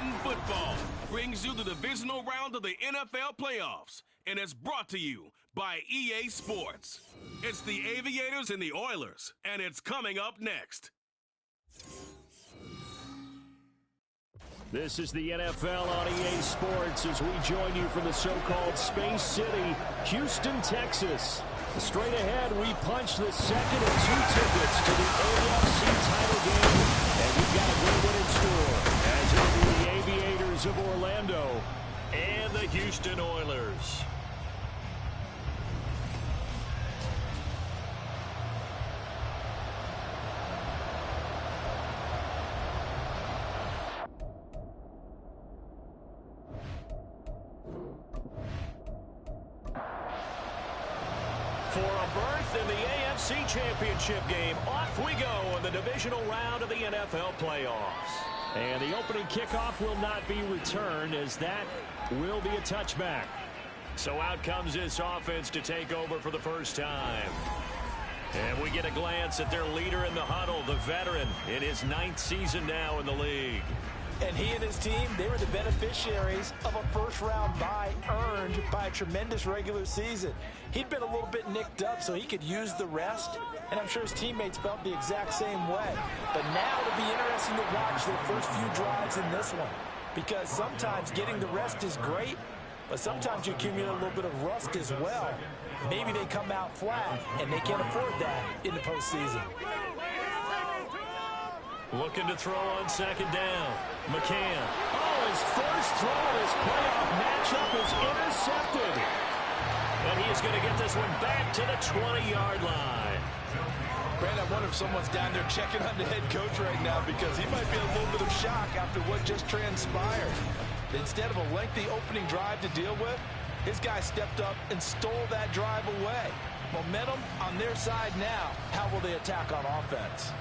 Madden Football brings you the divisional round of the NFL playoffs, and it's brought to you by EA Sports. It's the Aviators and the Oilers, and it's coming up next. This is the NFL on EA Sports as we join you from the so-called Space City, Houston, Texas. Straight ahead, we punch the second of 2 tickets to the AFC title game, and we've got a great one in store, as it'll be the Aviators of Orlando and the Houston Oilers. For a berth in the AFC Championship game, off we go in the divisional round of the NFL playoffs. And the opening kickoff will not be returned, as that will be a touchback. So out comes this offense to take over for the first time. And we get a glance at their leader in the huddle, the veteran, in his 9th season now in the league. And he and his team, they were the beneficiaries of a first-round bye earned by a tremendous regular season. He'd been a little bit nicked up, so he could use the rest, and I'm sure his teammates felt the exact same way. But now it'll be interesting to watch their first few drives in this one, because sometimes getting the rest is great, but sometimes you accumulate a little bit of rust as well. Maybe they come out flat, and they can't afford that in the postseason. Looking to throw on second down. McCann. Oh, his first throw in his playoff matchup is intercepted. And he is going to get this one back to the 20-yard line. Brandon, I wonder if someone's down there checking on the head coach right now, because he might be in a little bit of shock after what just transpired. Instead of a lengthy opening drive to deal with, his guy stepped up and stole that drive away. Momentum on their side now. How will they attack on offense?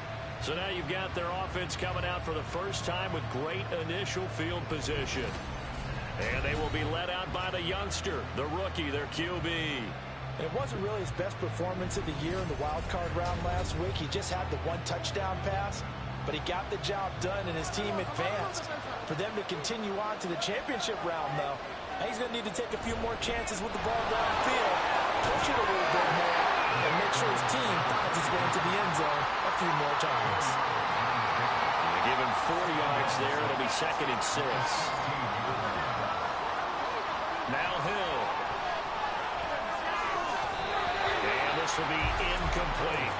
So now you've got their offense coming out for the first time with great initial field position. And they will be led out by the youngster, the rookie, their QB. It wasn't really his best performance of the year in the wild card round last week. He just had the 1 touchdown pass, but he got the job done and his team advanced. For them to continue on to the championship round, though, he's going to need to take a few more chances with the ball downfield, push it a little bit more, and make sure his team finds its way into the end zone a few more times. Give him 4 yards there. It'll be 2nd and 6. Now Hill. And this will be incomplete.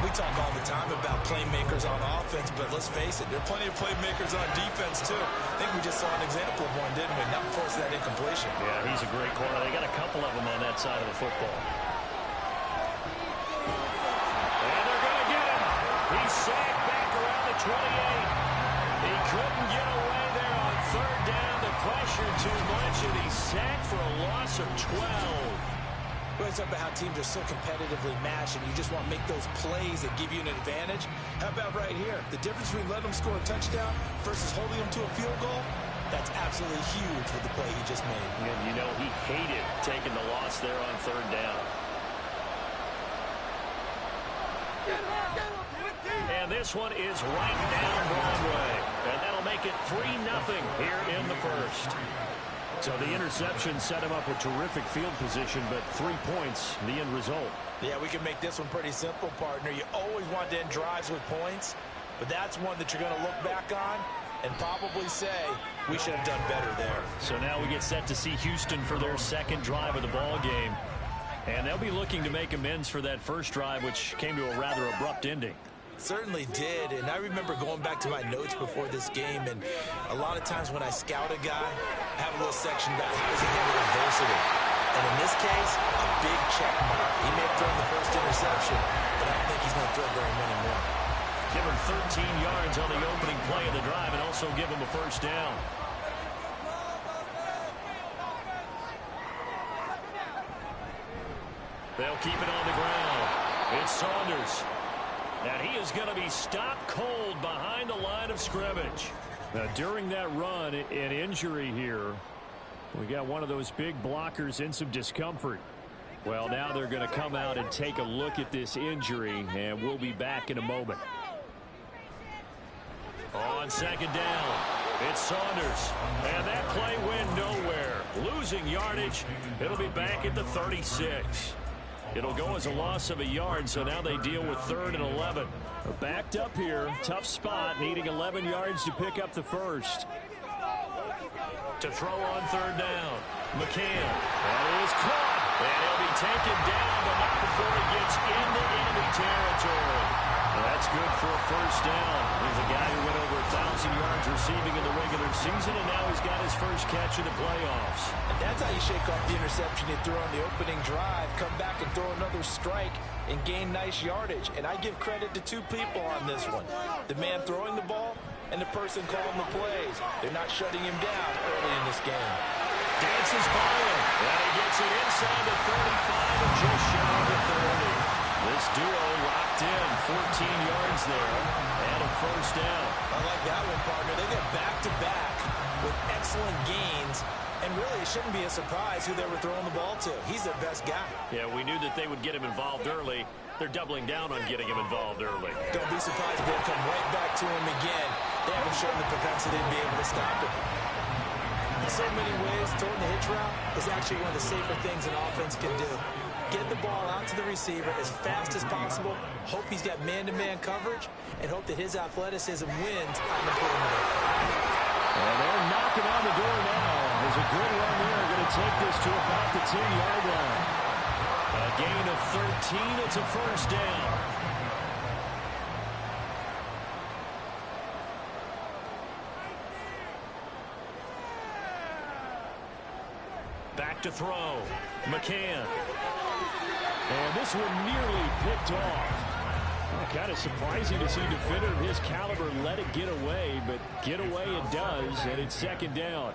We talk all the time about playmakers on offense, but let's face it, there are plenty of playmakers on defense, too. I think we just saw an example of one, didn't we? Not force that incompletion. Yeah, he's a great corner. They got a couple of them on that side of the football. He's sacked back around the 28. He couldn't get away there on 3rd down. The pressure too much, and he's sacked for a loss of 12. Well, it's about how teams are so competitively matched, and you just want to make those plays that give you an advantage. How about right here? The difference between letting them score a touchdown versus holding them to a field goal, that's absolutely huge with the play he just made. And you know, he hated taking the loss there on 3rd down. And this one is right down Broadway. And that'll make it 3-0 here in the first. So the interception set him up with terrific field position, but 3 points, the end result. Yeah, we can make this one pretty simple, partner. You always want to end drives with points, but that's one that you're going to look back on and probably say, we should have done better there. So now we get set to see Houston for their 2nd drive of the ball game. And they'll be looking to make amends for that first drive, which came to a rather abrupt ending. Certainly did, and I remember going back to my notes before this game, and a lot of times when I scout a guy, I have a little section about how does he handle adversity. And in this case, a big check mark. He may have thrown the first interception, but I don't think he's going to throw very many more. Give him 13 yards on the opening play of the drive and also give him a first down. They'll keep it on the ground. It's Saunders. And he is going to be stopped cold behind the line of scrimmage. Now, during that run, an injury here. We got one of those big blockers in some discomfort. Well, now they're going to come out and take a look at this injury, and we'll be back in a moment. On second down, It's Saunders. And that play went nowhere. Losing yardage. It'll be back at the 36. It'll go as a loss of a yard, so now they deal with 3rd and 11. Backed up here. Tough spot, needing 11 yards to pick up the first. To throw on 3rd down. McCann. That is caught. And he'll be taken down, but not before he gets into enemy territory. That's good for a first down. He's a guy who went over 1,000 yards receiving in the regular season, and now he's got his first catch in the playoffs. And that's how you shake off the interception you threw on the opening drive, come back and throw another strike and gain nice yardage. And I give credit to 2 people on this one. The man throwing the ball and the person calling the plays. They're not shutting him down early in this game. Dances by him, and he gets it inside the 35 and just shy of the 30. This duo locked in, 14 yards there, and a first down. I like that one, partner. They go back-to-back with excellent gains, and really it shouldn't be a surprise who they were throwing the ball to. He's their best guy. Yeah, we knew that they would get him involved early. They're doubling down on getting him involved early. Don't be surprised if they come right back to him again. They haven't shown the propensity to be able to stop him. In so many ways, throwing the hitch route is actually one of the safer things an offense can do. Get the ball out to the receiver as fast as possible, hope he's got man-to-man coverage, and hope that his athleticism wins on the perimeter. And they're knocking on the door now. There's a good run there. Going to take this to about the 10-yard line. A gain of 13. It's a first down. Back to throw. McCann. And this one nearly picked off. Kind of surprising to see a defender of his caliber let it get away, but get away it does, and it's 2nd down.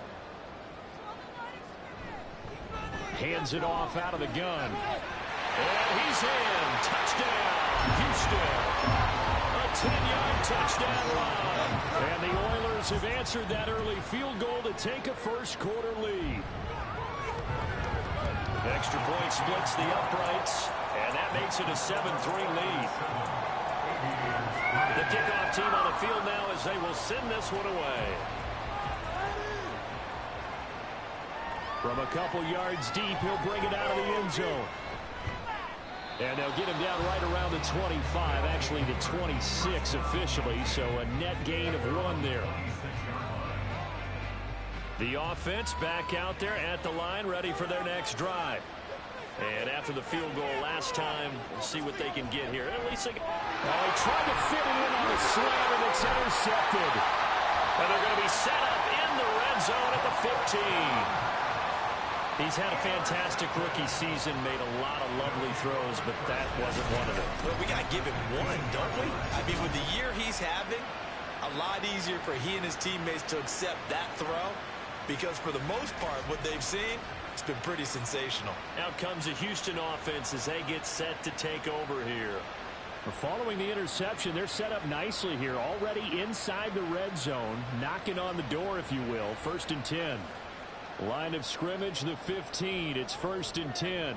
Hands it off out of the gun. And he's in. Touchdown, Houston. A 10-yard touchdown run. And the Oilers have answered that early field goal to take a first-quarter lead. Extra point splits the uprights, and that makes it a 7-3 lead. The kickoff team on the field now as they will send this one away. From a couple yards deep, he'll bring it out of the end zone. And they'll get him down right around the 25, actually the 26 officially, so a net gain of 1 there. The offense back out there at the line, ready for their next drive. And after the field goal last time, we'll see what they can get here. At least they tried to fit it in on the slam, and it's intercepted. And they're going to be set up in the red zone at the 15. He's had a fantastic rookie season, made a lot of lovely throws, but that wasn't one of them. Well, we got to give him one, don't we? I mean, with the year he's having, a lot easier for he and his teammates to accept that throw, because for the most part, what they've seen, it's been pretty sensational. Out comes the Houston offense as they get set to take over here. Following the interception, they're set up nicely here, already inside the red zone, knocking on the door, if you will. 1st and 10. Line of scrimmage, the 15. It's 1st and 10.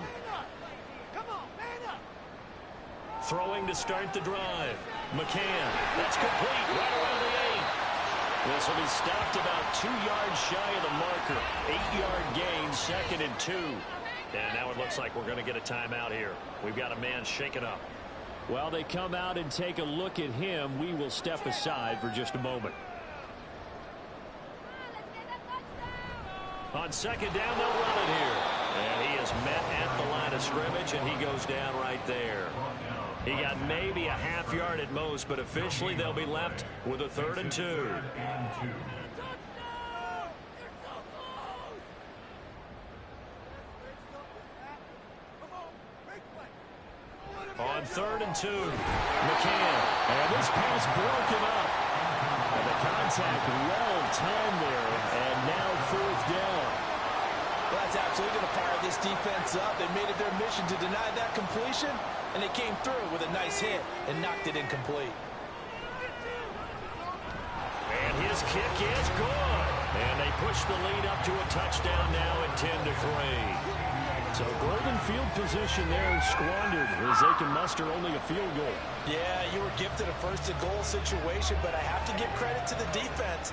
Throwing to start the drive. McCann. That's complete right around the 8. This will be stopped about 2 yards shy of the marker. 8-yard gain, 2nd and 2. And now it looks like we're going to get a timeout here. We've got a man shaken up. While they come out and take a look at him, we will step aside for just a moment. On 2nd down, they'll run it here. And he is met at the line of scrimmage, and he goes down right there. He got maybe a half yard at most, but officially they'll be left with a 3rd and 2. On 3rd and 2, McCann. And this pass broken up. And the contact well timed there, and now 4th down. Well, that's absolutely going to fire this defense up. They made it their mission to deny that completion, and they came through with a nice hit and knocked it incomplete. And his kick is good. And they push the lead up to a touchdown now at 10-3. So golden field position there squandered as they can muster only a field goal. Yeah, you were gifted a 1st and goal situation, but I have to give credit to the defense.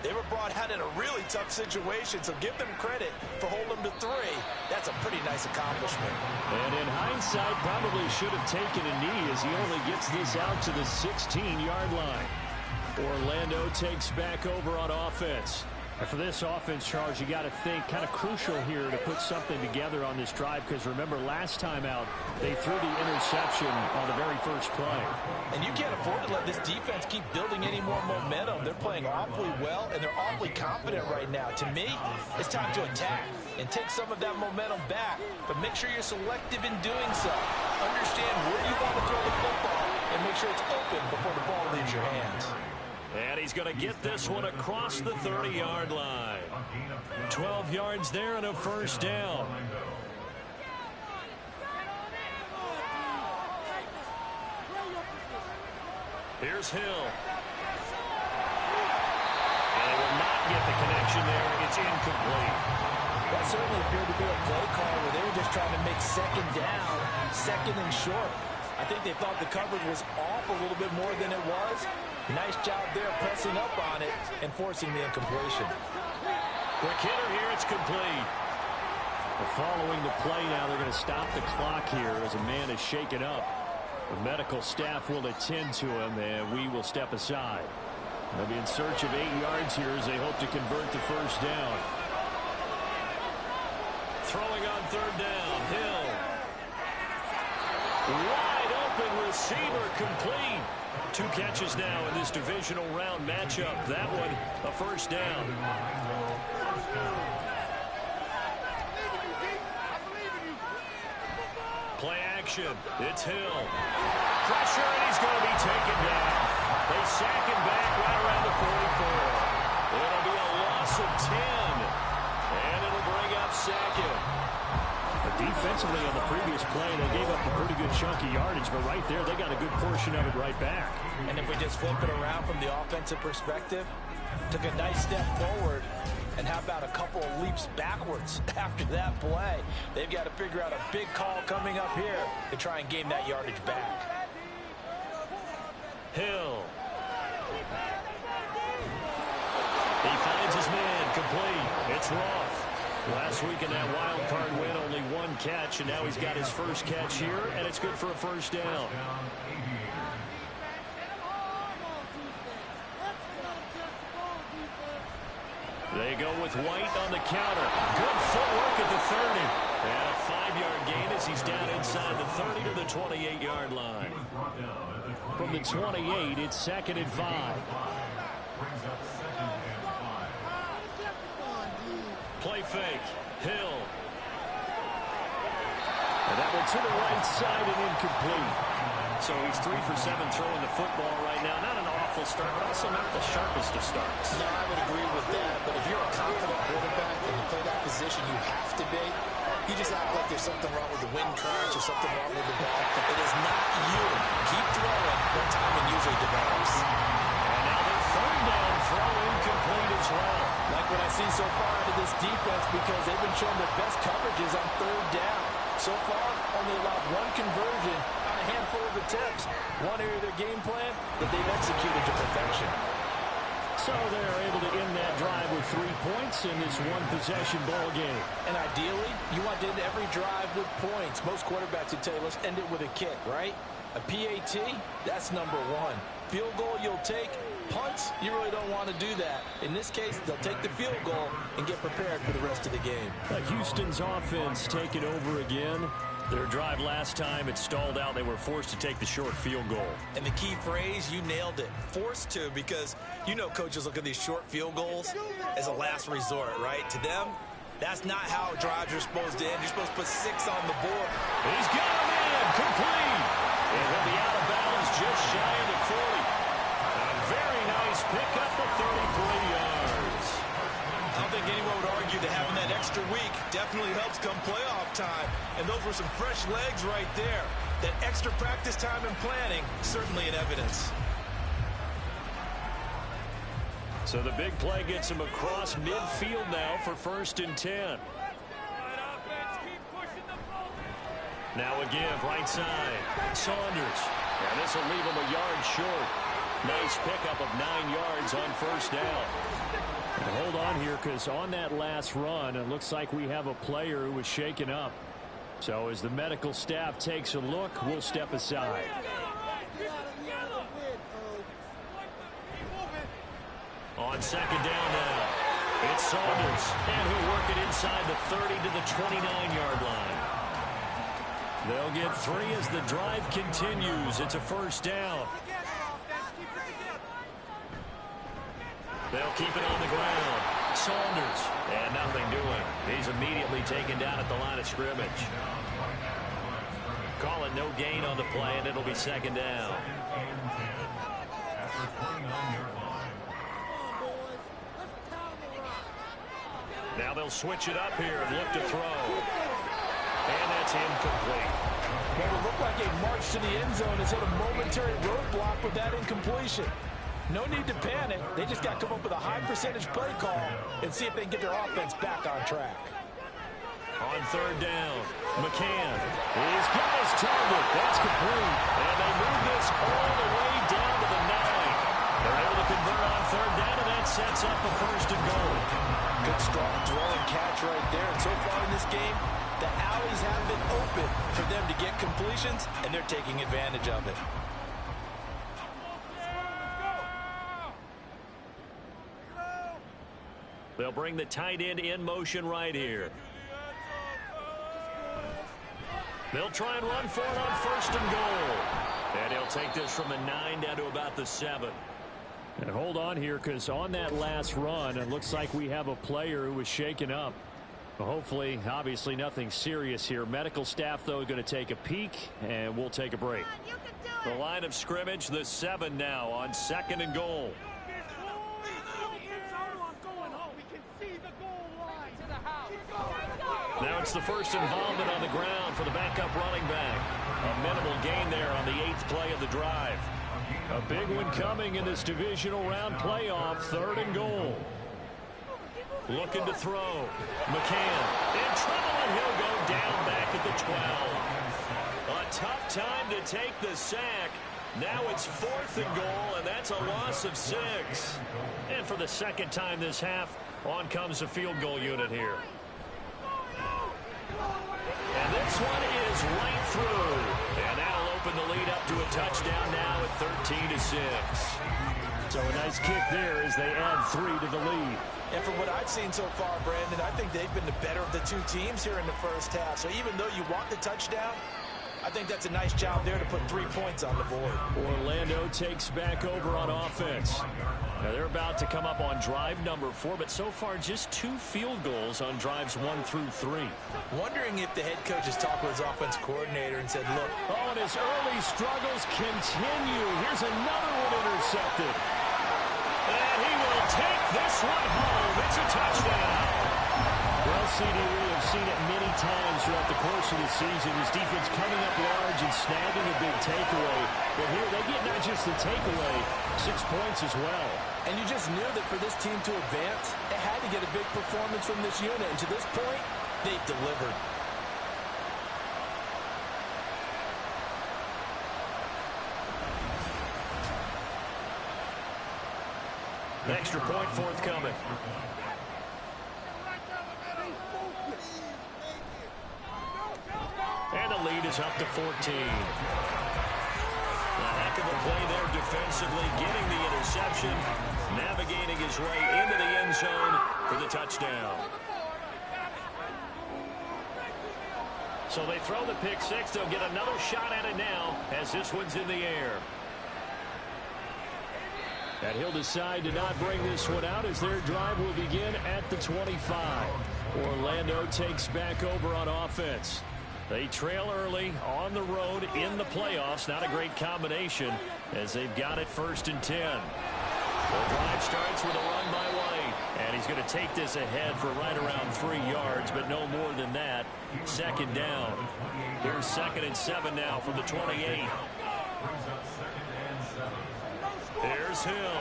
They were brought out in a really tough situation, so give them credit for holding them to 3. That's a pretty nice accomplishment. And in hindsight, probably should have taken a knee as he only gets this out to the 16-yard line. Orlando takes back over on offense. And for this offense, Charles, you got to think kind of crucial here to put something together on this drive, because remember last time out they threw the interception on the very first play. And you can't afford to let this defense keep building any more momentum. They're playing awfully well, and they're awfully confident right now. To me, it's time to attack and take some of that momentum back, but make sure you're selective in doing so. Understand where you want to throw the football and make sure it's open before the ball leaves your hands. And he's going to get this one across the 30-yard line. 12 yards there and a first down. Here's Hill. And he will not get the connection there. It's incomplete. That certainly appeared to be a play call where they were just trying to make second down, second and short. I think they thought the coverage was off a little bit more than it was. Nice job there pressing up on it and forcing the incompletion. Quick hitter here, it's complete. Following the play now, they're going to stop the clock here as a man is shaken up. The medical staff will attend to him, and we will step aside. They'll be in search of 8 yards here as they hope to convert the first down. Throwing on third down, Hill. Wide open receiver, complete. 2 catches now in this divisional round matchup. That one, a first down. Play action. It's Hill. Pressure, and he's going to be taken down. They sack him back right around the 44. It'll be a loss of 10. And it'll bring up second. Defensively on the previous play, they gave up a pretty good chunk of yardage, but right there, they got a good portion of it right back. And if we just flip it around from the offensive perspective, took a nice step forward, and how about a couple of leaps backwards after that play? They've got to figure out a big call coming up here to try and gain that yardage back. Hill. He finds his man, complete. It's Roth. Last week in that wild card win, only 1 catch, and now he's got his first catch here, and it's good for a first down. They go with White on the counter. Good footwork at the 30. And a 5-yard gain as he's down inside the 30 to the 28-yard line. From the 28, it's 2nd and 5. Play fake. Hill. And that one to the right side and incomplete. So he's 3 for 7 throwing the football right now. Not an awful start, but also not the sharpest of starts. No, I would agree with that. But if you're a confident quarterback and you play that position, you have to be. You just act like there's something wrong with the wind currents or something wrong with the ball. It is not you. Keep throwing. That timing usually develops. And now they're third down, throw incomplete as well. Like what I've seen so far out of this defense, because they've been showing their best coverages on third down. So far, only allowed 1 conversion on a handful of attempts. One area of their game plan that they've executed to perfection. So they're able to end that drive with 3 points in this one-possession ball game. And ideally, you want to end every drive with points. Most quarterbacks would tell you, let's end it with a kick, right? A PAT, that's number 1. Field goal you'll take. Punts, you really don't want to do that. In this case, they'll take the field goal and get prepared for the rest of the game. Houston's offense taking over again. Their drive last time, it stalled out. They were forced to take the short field goal. And the key phrase, you nailed it. Forced to, because you know coaches look at these short field goals as a last resort, right? To them, that's not how drives are supposed to end. You're supposed to put 6 on the board. He's got him in, complete. And he'll be out of bounds just shy of the 40. A very nice pickup of 33 yards. I don't think anyone would argue that having that extra week definitely helps come playoff time. And those were some fresh legs right there. That extra practice time and planning, certainly in evidence. So the big play gets him across midfield now for 1st and 10. Now again, right side. Saunders. And this will leave him a yard short. Nice pickup of 9 yards on first down. And hold on here, because on that last run, it looks like we have a player who was shaken up. So as the medical staff takes a look, we'll step aside. On second down now, it's Saunders, and he'll work it inside the 30 to the 29-yard line. They'll get 3 as the drive continues. It's a first down. They'll keep it on the ground. Saunders, and nothing doing. He's immediately taken down at the line of scrimmage. Call it no gain on the play, and it'll be second down. Now they'll switch it up here and look to throw. And that's incomplete. Well, it looked like a march to the end zone has hit a momentary roadblock with that incompletion. No need to panic. They just got to come up with a high percentage play call and see if they can get their offense back on track. On third down, McCann. He's got his target. That's complete. And they move this all the way down to the 9. They're able to convert on third down, and that sets up a first and goal. Good strong throw and catch right there. And so far in this game, the alleys have been open for them to get completions, and they're taking advantage of it. They'll bring the tight end in motion right here. They'll try and run for it on first and goal. And he'll take this from the 9 down to about the 7. And hold on here, because on that last run, it looks like we have a player who was shaken up. Well, hopefully, obviously nothing serious here. Medical staff, though, going to take a peek, and we'll take a break. The line of scrimmage, the 7 now on second and goal. Now it's the first involvement on the ground for the backup running back. A minimal gain there on the 8th play of the drive. A big one coming in this divisional round playoff, third and goal. Looking to throw. McCann in trouble, and he'll go down back at the 12. A tough time to take the sack. Now it's 4th and goal, and that's a loss of 6. And for the second time this half, on comes the field goal unit here. And this one is right through. And that'll open the lead up to a touchdown now at 13-6. So a nice kick there as they add 3 to the lead. And from what I've seen so far, Brandon, I think they've been the better of the two teams here in the first half. So even though you want the touchdown, I think that's a nice job there to put 3 points on the board. Orlando takes back over on offense. Now they're about to come up on drive number 4, but so far just 2 field goals on drives 1 through 3. Wondering if the head coach has talked with his offense coordinator and said, look. Oh, and his early struggles continue. Here's another one intercepted. And he will take this one home. It's a touchdown. Well, CD, we have seen it many times throughout the course of the season. His defense coming up large and snagging a big takeaway. But here they get not just the takeaway, 6 points as well. And you just knew that for this team to advance, they had to get a big performance from this unit. And to this point, they've delivered. Extra point forthcoming. And the lead is up to 14. A heck of a play there defensively, getting the interception, navigating his way into the end zone for the touchdown. So they throw the pick 6. They'll get another shot at it now as this one's in the air. And he'll decide to not bring this one out as their drive will begin at the 25. Orlando takes back over on offense. They trail early on the road in the playoffs. Not a great combination as they've got it 1st and 10. The drive starts with a run by White. And he's going to take this ahead for right around 3 yards, but no more than that. Second down. Here's 2nd and 7 now from the 28. Here's Hill.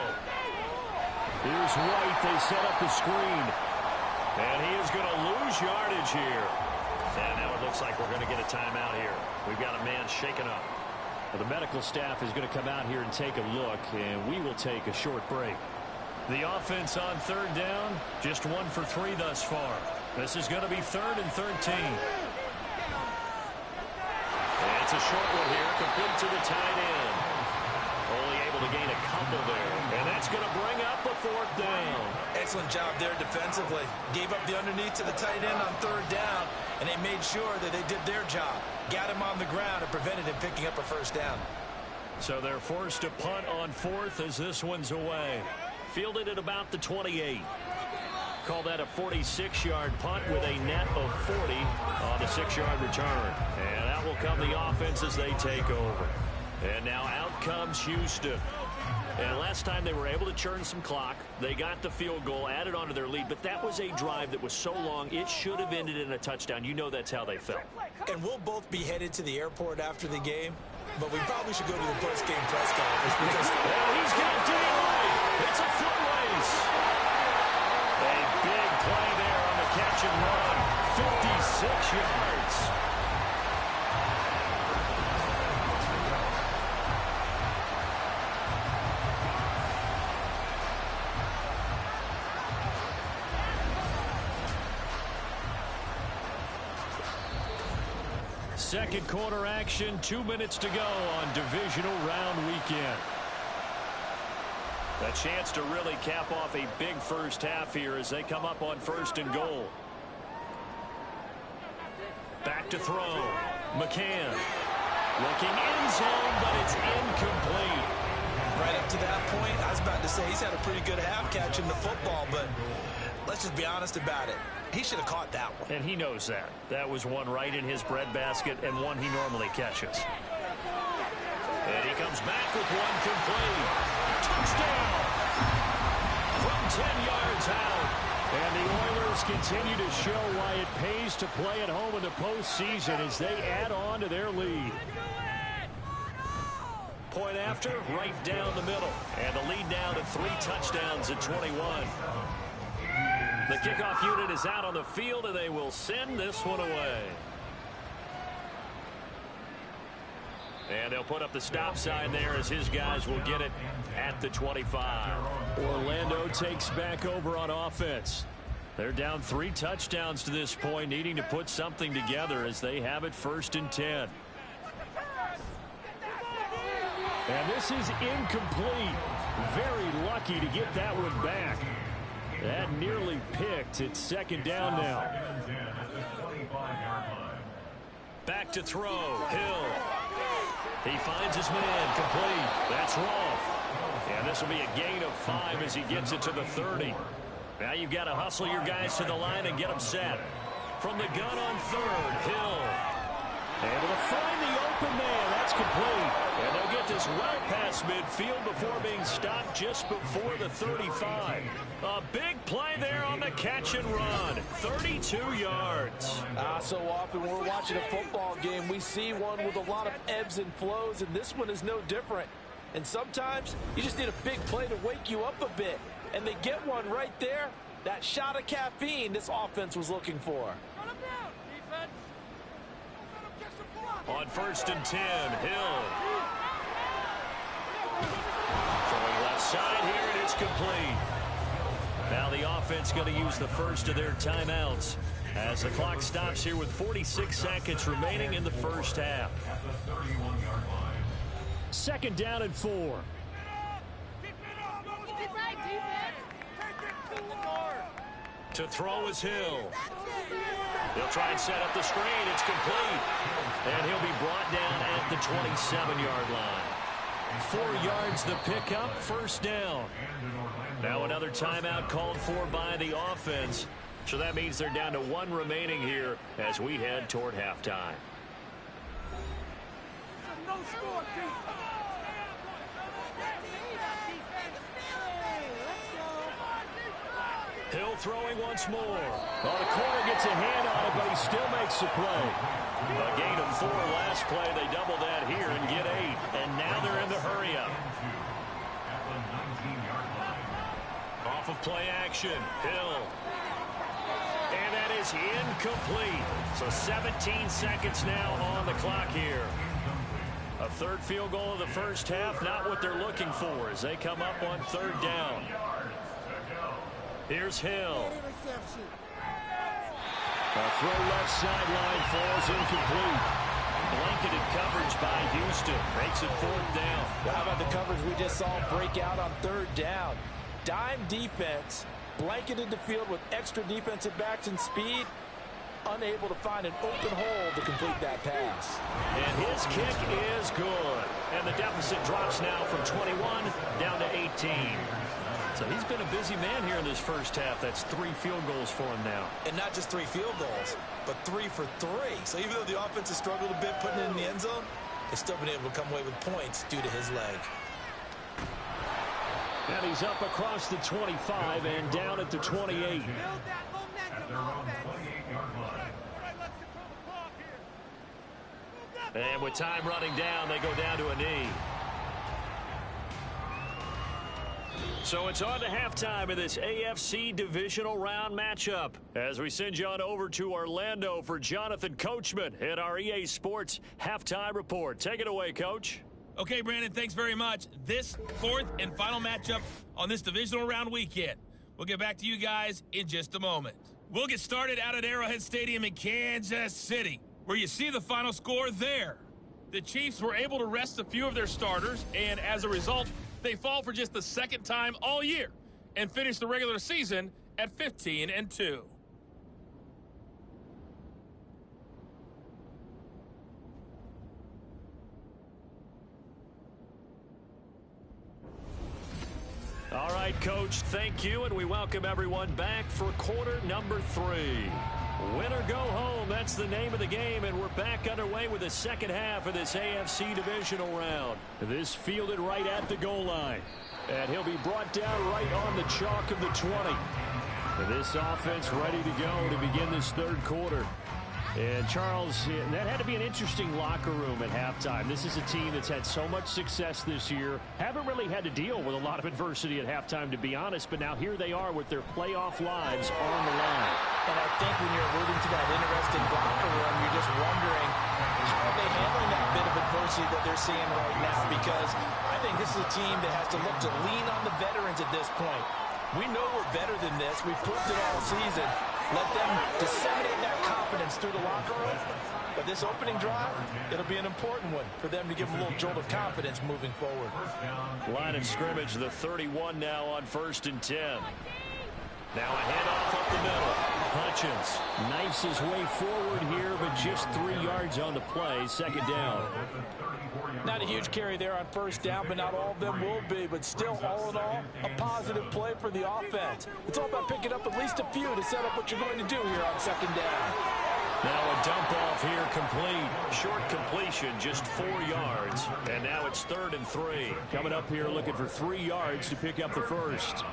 Here's White. They set up the screen. And he is going to lose yardage here. And now it looks like we're going to get a timeout here. We've got a man shaken up. The medical staff is going to come out here and take a look, and we will take a short break. The offense on third down, just 1 for 3 thus far. This is going to be 3rd and 13. And it's a short one here, complete to the tight end. Only able to gain a couple there, and that's going to bring up a 4th down. Excellent job there defensively. Gave up the underneath to the tight end on 3rd down, and they made sure that they did their job. Got him on the ground and prevented him picking up a 1st down. So they're forced to punt on 4th as this one's away. Fielded at about the 28. Call that a 46-yard punt with a net of 40 on the 6-yard return. And that will come the offense as they take over. And now out comes Houston. And last time they were able to churn some clock. They got the field goal, added on to their lead. But that was a drive that was so long, it should have ended in a touchdown. You know that's how they felt. And we'll both be headed to the airport after the game. But we probably should go to the post-game press conference because he's got daylight. It's a foot race. A big play there on the catch and run. 56 yards. Second quarter action, 2 minutes to go on divisional round weekend. A chance to really cap off a big first half here as they come up on 1st and goal. Back to throw. McCann looking end zone, but it's incomplete. right up to that point, I was about to say he's had a pretty good half catching the football, but let's just be honest about it. He should have caught that one. And he knows that. That was one right in his breadbasket and one he normally catches. And he comes back with one complete. Touchdown! From 10 yards out. And the Oilers continue to show why it pays to play at home in the postseason as they add on to their lead. Point after, right down the middle. And the lead down to 3 touchdowns at 21. The kickoff unit is out on the field, and they will send this one away. And they'll put up the stop sign there as his guys will get it at the 25. Orlando takes back over on offense. They're down 3 touchdowns to this point, needing to put something together as they have it 1st and 10. And this is incomplete. Very lucky to get that one back. That nearly picked. It's 2nd down now. Back to throw. Hill. He finds his man. Complete. That's Rolfe. And this will be a gain of 5 as he gets it to the 30. Now you've got to hustle your guys to the line and get them set. From the gun on 3rd, Hill. Able to find the open man. That's complete. And they'll get this well past midfield before being stopped just before the 35. A big play there on the catch and run. 32 yards. So often when we're watching a football game, we see one with a lot of ebbs and flows, and this one is no different. And sometimes you just need a big play to wake you up a bit. And they get one right there. That shot of caffeine this offense was looking for. On 1st and 10, Hill. Throwing left side here, and it's complete. Now the offense going to use the first of their timeouts as the clock stops here with 46 seconds remaining in the first half. 2nd down and 4. To throw is Hill. He'll try and set up the screen. It's complete. And he'll be brought down at the 27-yard line. 4 yards the pickup, 1st down. Now another timeout called for by the offense. So that means they're down to 1 remaining here as we head toward halftime. Hill throwing once more. Well, the corner gets a hand on it, but he still makes the play. A gain of 4 last play. They double that here and get 8. And now they're in the hurry up. Off of play action. Hill. And that is incomplete. So 17 seconds now on the clock here. A third field goal of the first half, not what they're looking for as they come up on third down. Here's Hill. A throw left sideline falls incomplete. Blanketed coverage by Houston. Makes it fourth down. Well, how about the coverage we just saw break out on third down? Dime defense, blanketed the field with extra defensive backs and speed, unable to find an open hole to complete that pass. And his kick is good. And the deficit drops now from 21 down to 18. So he's been a busy man here in this first half. That's 3 field goals for him now. And not just 3 field goals, but 3 for 3. So even though the offense has struggled a bit putting it in the end zone, they've still been able to come away with points due to his leg. And he's up across the 25 and down at the 28. And with time running down, they go down to a knee. So it's on to halftime of this AFC divisional round matchup as we send you on over to Orlando for Jonathan Coachman in our EA Sports halftime report. Take it away, Coach. Okay, Brandon, thanks very much. This fourth and final matchup on this divisional round weekend. We'll get back to you guys in just a moment. We'll get started out at Arrowhead Stadium in Kansas City, where you see the final score there. The Chiefs were able to rest a few of their starters, and as a result, they fall for just the second time all year and finish the regular season at 15-2. All right, Coach, thank you, and we welcome everyone back for quarter number 3. Win or go home, that's the name of the game, and we're back underway with the second half of this AFC divisional round. This fielded right at the goal line, and he'll be brought down right on the chalk of the 20. And this offense ready to go to begin this third quarter. And Charles, that had to be an interesting locker room at halftime. This is a team that's had so much success this year. Haven't really had to deal with a lot of adversity at halftime, to be honest. But now here they are with their playoff lives on the line. And I think when you're alluding to that interesting locker room, you're just wondering how are they handling that bit of adversity that they're seeing right now. Because I think this is a team that has to look to lean on the veterans at this point. We know we're better than this. We've proved it all season. Let them disseminate that confidence through the locker room. But this opening drive, it'll be an important one for them to give them a little jolt of confidence moving forward. Line of scrimmage, the 31 now on 1st and 10. Now a handoff up the middle. Hutchins knifes his way forward here, but just 3 yards on the play. Second down. Not a huge carry there on first down, but not all of them will be. But still, all in all, a positive play for the offense. It's all about picking up at least a few to set up what you're going to do here on second down. Now a dump off here complete. Short completion, just 4 yards. And now it's 3rd and 3. Coming up here looking for 3 yards to pick up the first.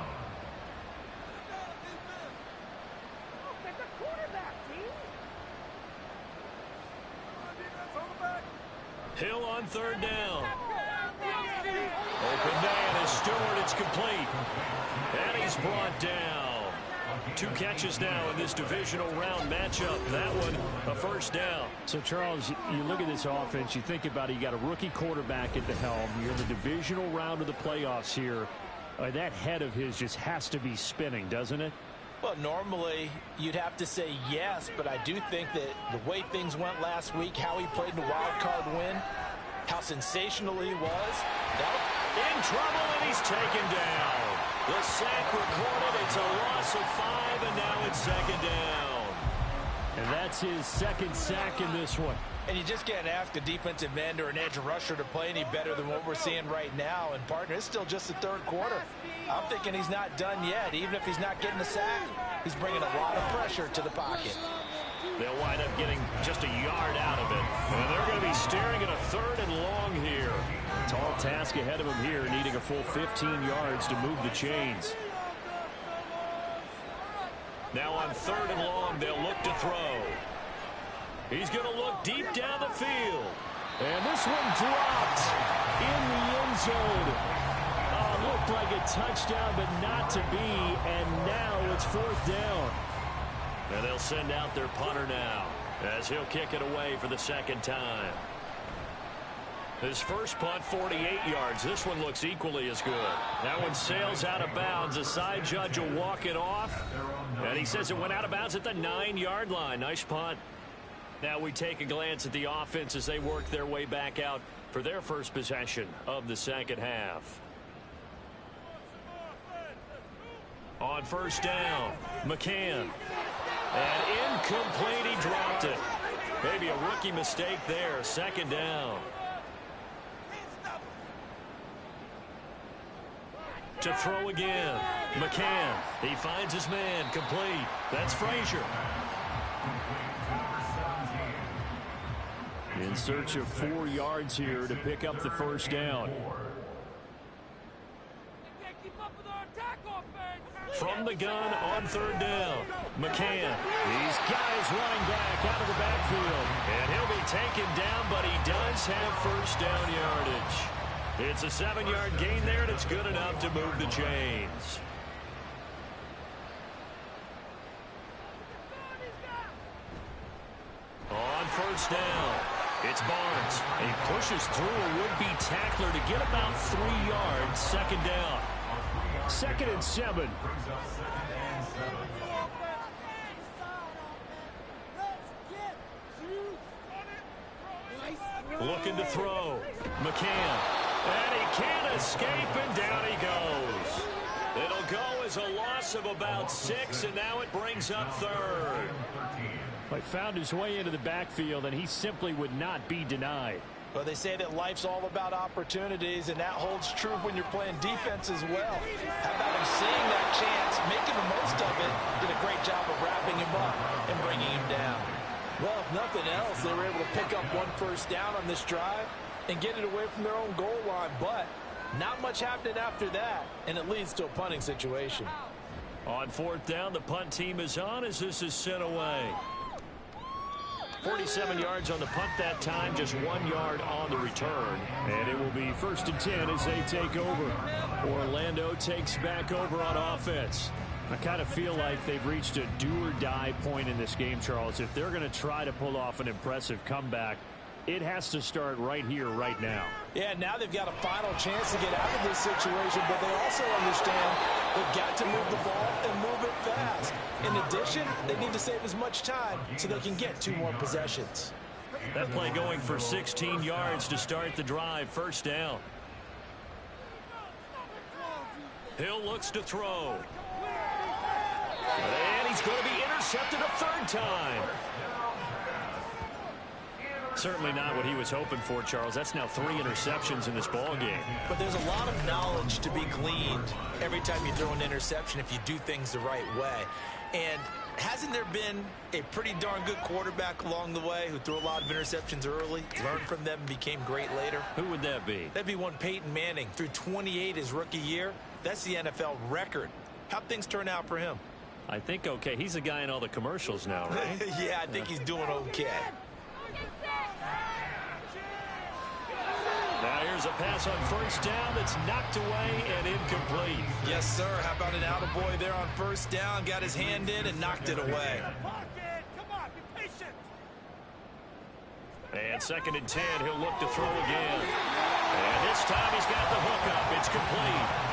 Hill on 3rd down. Open man is Stewart. It's complete. And he's brought down. 2 catches now in this divisional round matchup. That one, a first down. So, Charles, you look at this offense, you think about it, you got a rookie quarterback at the helm. You're in the divisional round of the playoffs here. That head of his just has to be spinning, doesn't it? Well, normally you'd have to say yes, but I do think that the way things went last week, how he played in the wild card win, how sensational he was. In trouble, and he's taken down. The sack recorded. It's a loss of 5, and now it's second down. And that's his second sack in this one. And you just can't ask a defensive end or an edge rusher to play any better than what we're seeing right now. And, partner, it's still just the third quarter. I'm thinking he's not done yet. Even if he's not getting a sack, he's bringing a lot of pressure to the pocket. They'll wind up getting just a yard out of it. And they're going to be staring at a 3rd and long here. Tall task ahead of him here, needing a full 15 yards to move the chains. Now on 3rd and long, they'll look to throw. He's going to look deep down the field. And this one dropped in the end zone. Looked like a touchdown, but not to be. And now it's 4th down. And they'll send out their punter now as he'll kick it away for the second time. His first punt, 48 yards. This one looks equally as good. That one sails out of bounds. The side judge will walk it off. And he says it went out of bounds at the 9-yard line. Nice punt. Now we take a glance at the offense as they work their way back out for their first possession of the second half. On first down, McCann. And incomplete, he dropped it. Maybe a rookie mistake there. Second down. To throw again. McCann. He finds his man. Complete. That's Frazier. In search of 4 yards here to pick up the first down. From the gun on third down. McCann. These guys running back out of the backfield. And he'll be taken down, but he does have first down yardage. It's a 7-yard gain there, and it's good enough to move the chains. On first down, it's Barnes. He pushes through a would-be tackler to get about 3 yards. Second down. 2nd and 7. Looking to throw. McCann. And he can't escape, and down he goes. It'll go as a loss of about 6, and now it brings up third. He found his way into the backfield, and he simply would not be denied. Well, they say that life's all about opportunities, and that holds true when you're playing defense as well. How about him seeing that chance, making the most of it, did a great job of wrapping him up and bringing him down. Well, if nothing else, they were able to pick up 1 first down on this drive and get it away from their own goal line, but not much happening after that, and it leads to a punting situation. On fourth down, the punt team is on as this is sent away. 47 yards on the punt that time, just 1 yard on the return. And it will be 1st and 10 as they take over. Orlando takes back over on offense. I kind of feel like they've reached a do-or-die point in this game, Charles. If they're going to try to pull off an impressive comeback, it has to start right here, right now. Yeah, now they've got a final chance to get out of this situation, but they also understand they've got to move the ball and move it fast. In addition, they need to save as much time so they can get 2 more possessions. That play going for 16 yards to start the drive. First down. Hill looks to throw. And he's going to be intercepted a 3rd time. Certainly not what he was hoping for, Charles. That's now 3 interceptions in this ball game. But there's a lot of knowledge to be gleaned every time you throw an interception if you do things the right way. And hasn't there been a pretty darn good quarterback along the way who threw a lot of interceptions early, learned from them, and became great later? Who would that be? That'd be one Peyton Manning. Threw 28 his rookie year. That's the NFL record. How'd things turn out for him? I think okay. He's the guy in all the commercials now, right? Yeah, I think he's doing okay. Now here's a pass on first down that's knocked away and incomplete. Yes, sir. How about an attaboy there on first down? Got his hand in and knocked it away. And 2nd and 10, he'll look to throw again. And this time he's got the hook up. It's complete.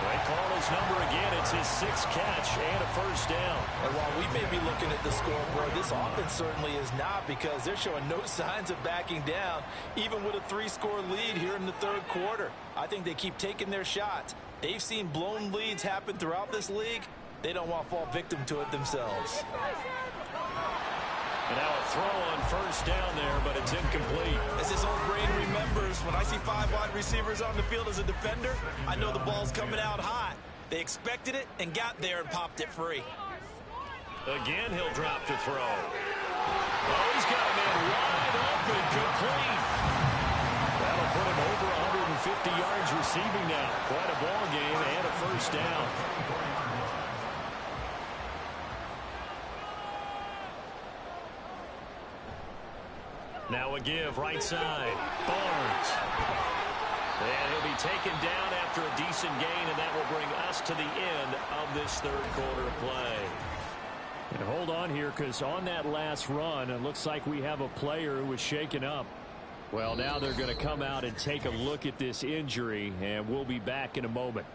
They call his number again. It's his 6th catch and a first down. And while we may be looking at the scoreboard, this offense certainly is not, because they're showing no signs of backing down, even with a 3-score lead here in the 3rd quarter. I think they keep taking their shots. They've seen blown leads happen throughout this league. They don't want to fall victim to it themselves. And now a throw on first down there, but it's incomplete. As his old brain remembers, when I see 5 wide receivers on the field as a defender, I know the ball's coming out hot. They expected it and got there and popped it free. Again, he'll drop to throw. Oh, he's got a man wide open, complete. That'll put him over 150 yards receiving now. Quite a ball game and a first down. Now a give, right side. Barnes. And he'll be taken down after a decent gain, and that will bring us to the end of this 3rd quarter of play. And hold on here, because on that last run, it looks like we have a player who was shaken up. Well, now they're going to come out and take a look at this injury, and we'll be back in a moment.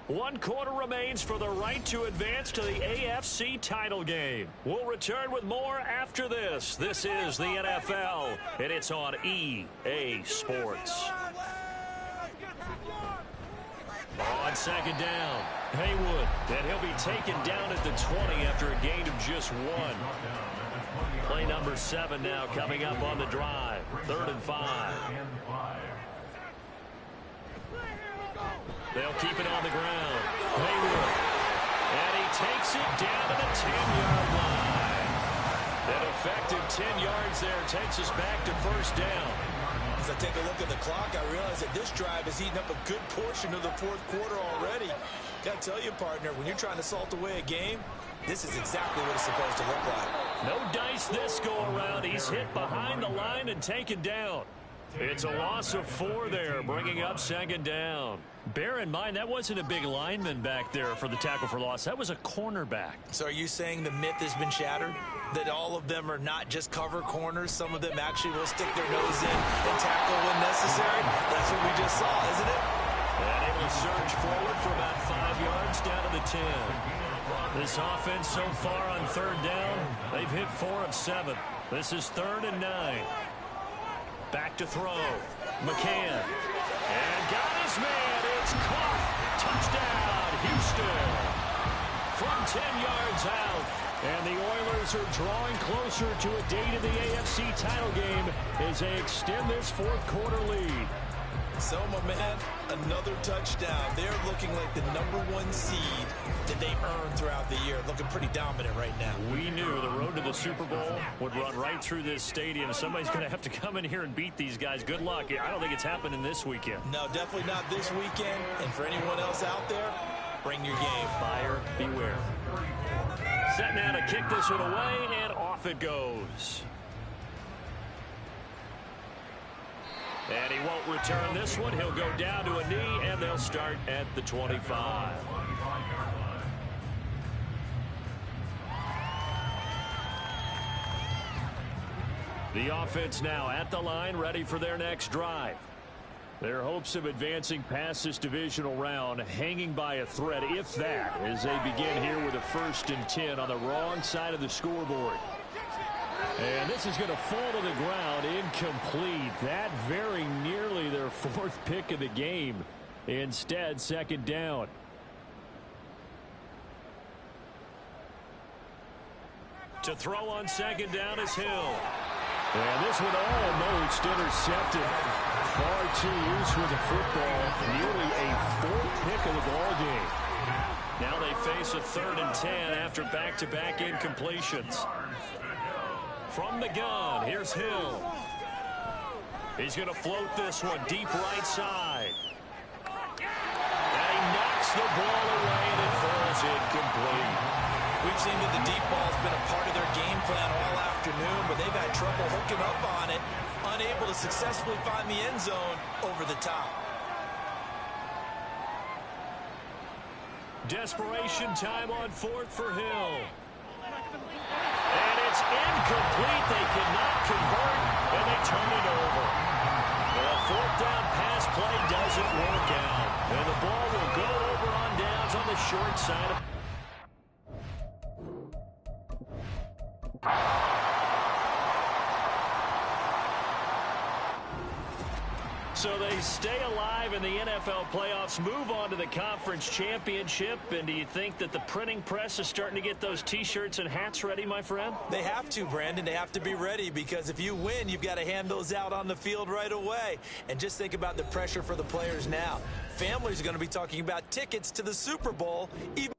1 quarter remains for the right to advance to the AFC title game. We'll return with more after this. This is the NFL, and it's on EA Sports. On second down, Haywood, and he'll be taken down at the 20 after a gain of just 1. Play number 7 now coming up on the drive. 3rd and 5. They'll keep it on the ground. Haywood. And he takes it down to the 10-yard line. An effective 10 yards there takes us back to first down. As I take a look at the clock, I realize that this drive has eaten up a good portion of the 4th quarter already. Got to tell you, partner, when you're trying to salt away a game, this is exactly what it's supposed to look like. No dice this go-around. He's hit behind the line and taken down. It's a loss of 4 there, bringing up second down. Bear in mind, that wasn't a big lineman back there for the tackle for loss. That was a cornerback. So are you saying the myth has been shattered? That all of them are not just cover corners? Some of them actually will stick their nose in and tackle when necessary? That's what we just saw, isn't it? And it will surge forward for about 5 yards down to the 10. This offense so far on 3rd down, they've hit 4 of 7. This is 3rd and 9. Back to throw. McCann. And got his man. It's caught. Touchdown, Houston. From 10 yards out. And the Oilers are drawing closer to a date in the AFC title game as they extend this 4th quarter lead. So, my man, another touchdown. They're looking like the #1 seed that they earned throughout the year. Looking pretty dominant right now. We knew the road to the Super Bowl would run right through this stadium. Somebody's going to have to come in here and beat these guys. Good luck. I don't think it's happening this weekend. No, definitely not this weekend. And for anyone else out there, bring your game. Buyer beware. Set now to kick this one away, and off it goes. And he won't return this one. He'll go down to a knee, and they'll start at the 25. The offense now at the line, ready for their next drive. Their hopes of advancing past this divisional round hanging by a thread, if that, as they begin here with a 1st and 10 on the wrong side of the scoreboard. And this is going to fall to the ground, incomplete. That very nearly their 4th pick of the game. Instead, 2nd down. To throw on 2nd down is Hill. And this one almost intercepted. Far too loose with the football. Nearly a 4th pick of the ball game. Now they face a 3rd and 10 after back-to-back incompletions. From the gun, here's Hill. He's going to float this one deep right side. And he knocks the ball away, and it falls incomplete. We've seen that the deep ball's been a part of their game plan all afternoon, but they've had trouble hooking up on it, unable to successfully find the end zone over the top. Desperation time on 4th for Hill. And it's incomplete. They cannot convert, and they turn it over. The 4th down pass play doesn't work out. And the ball will go over on downs on the short side of So they stay alive in the NFL playoffs, move on to the conference championship. And do you think that the printing press is starting to get those T-shirts and hats ready, my friend? They have to, Brandon. They have to be ready, because if you win, you've got to hand those out on the field right away. And just think about the pressure for the players now. Families are going to be talking about tickets to the Super Bowl, even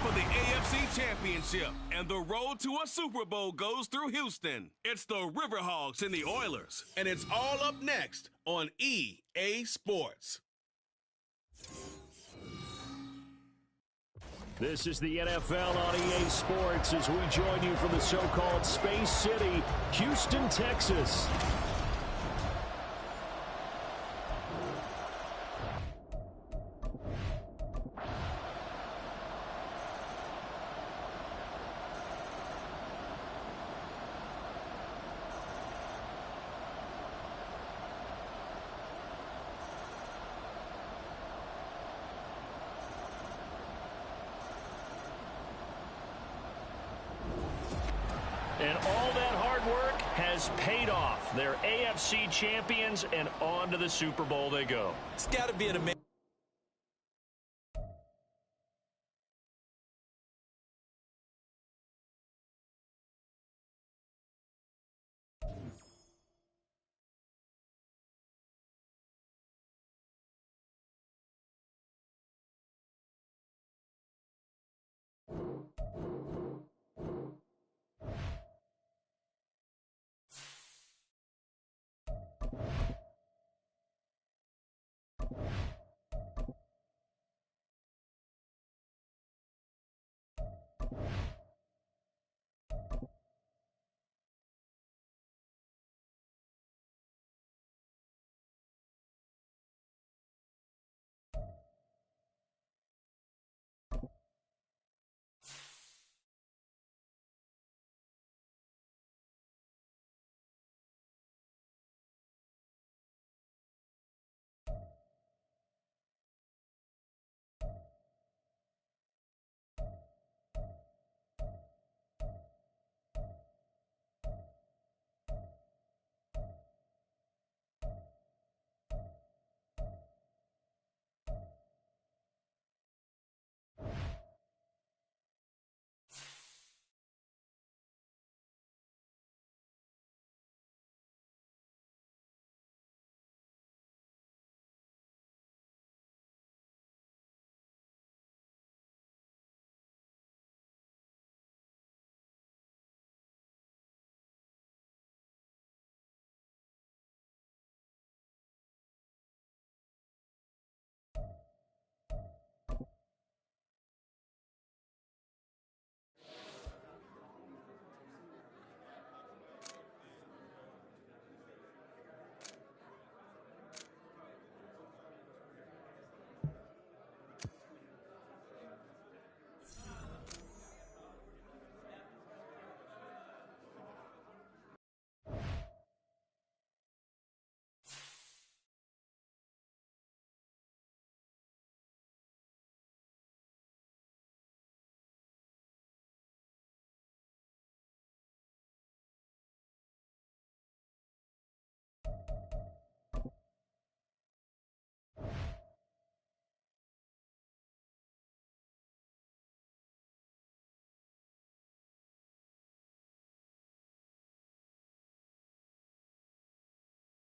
for the AFC Championship, and the road to a Super Bowl goes through Houston. It's the Riverhawks and the Oilers, and it's all up next on EA Sports. This is the NFL on EA Sports as we join you from the so-called Space City, Houston, Texas. And all that hard work has paid off. They're AFC champions, and on to the Super Bowl they go. It's got to be an amazing